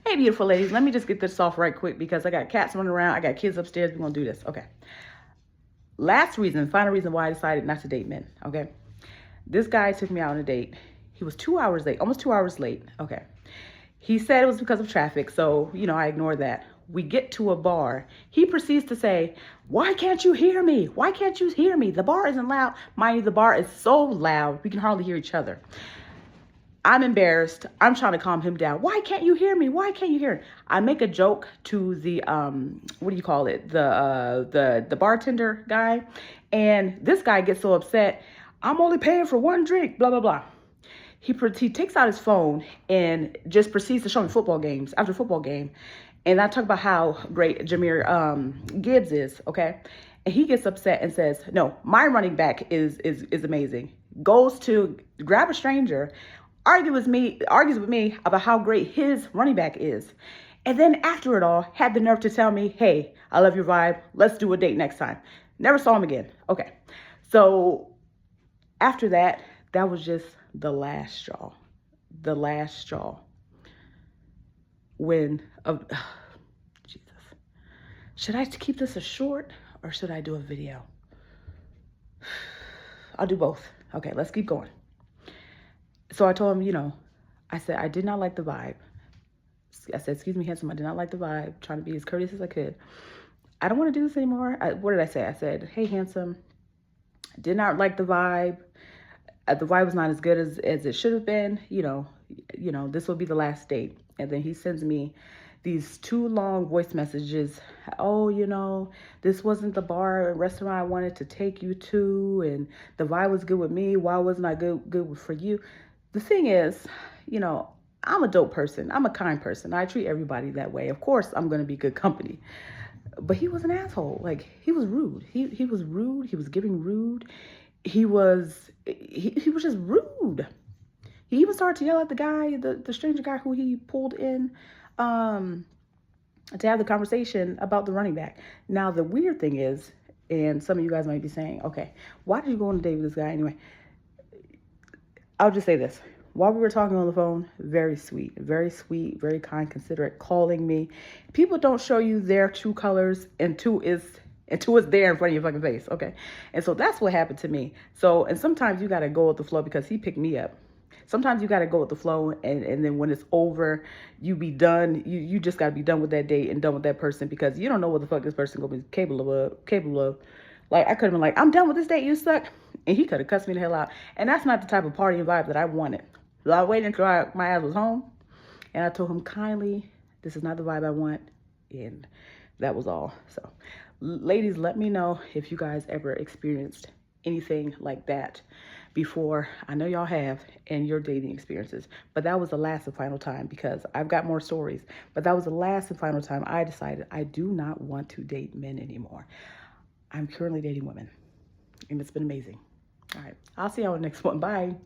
Hey, beautiful ladies. Let me just get this off right quick because I got cats running around. I got kids upstairs. We're going to do this. Okay. Final reason why I decided not to date men. Okay. This guy took me out on a date. He was 2 hours late, almost 2 hours late. Okay. He said it was because of traffic. So, I ignored that. We get to a bar. He proceeds to say, "Why can't you hear me? Why can't you hear me? The bar isn't loud." Mind you, the bar is so loud, we can hardly hear each other. I'm embarrassed. I'm trying to calm him down. "Why can't you hear me? Why can't you hear me?" I make a joke to the what do you call it? The bartender guy, and this guy gets so upset. "I'm only paying for one drink, blah blah blah." He takes out his phone and just proceeds to show me football games after football game. And I talk about how great Jameer Gibbs is, okay? And he gets upset and says, "No, my running back is amazing." Goes to grab a stranger, argues with me about how great his running back is. And then after it all, had the nerve to tell me, "Hey, I love your vibe. Let's do a date next time." Never saw him again. Okay. So after that, that was just the last straw. The last straw. When, Jesus. Should I keep this a short or should I do a video? I'll do both. Okay, let's keep going. So I told him, I said, I did not like the vibe. I said, "Excuse me, handsome, I did not like the vibe." Trying to be as courteous as I could. "I don't want to do this anymore." What did I say? I said, "Hey, handsome, I did not like the vibe. The vibe was not as good as it should have been. This will be the last date." And then he sends me these 2 long voice messages. "Oh, this wasn't the bar or restaurant I wanted to take you to, and the vibe was good with me. Why wasn't I good for you?" The thing is, I'm a dope person. I'm a kind person. I treat everybody that way. Of course, I'm going to be good company. But he was an asshole. Like, he was rude. He was rude. He was giving rude. He was just rude. He even started to yell at the guy, the stranger guy who he pulled in to have the conversation about the running back. Now, the weird thing is, and some of you guys might be saying, "Okay, why did you go on a date with this guy anyway?" I'll just say this. While we were talking on the phone, very sweet, very kind, considerate, calling me. People don't show you their true colors until it's there in front of your fucking face, okay? And so that's what happened to me. So, and sometimes you got to go with the flow because he picked me up. Sometimes you got to go with the flow, and then when it's over, you be done. You just got to be done with that date and done with that person because you don't know what the fuck this person going to be capable of. Like, I could have been like, "I'm done with this date, you suck." And he could have cussed me the hell out. And that's not the type of party and vibe that I wanted. So I waited until my ass was home. And I told him kindly, "This is not the vibe I want." And that was all. So, ladies, let me know if you guys ever experienced anything like that before. I know y'all have in your dating experiences. But that was the last and final time because I've got more stories. But that was the last and final time I decided I do not want to date men anymore. I'm currently dating women. And it's been amazing. All right. I'll see y'all in the next one. Bye.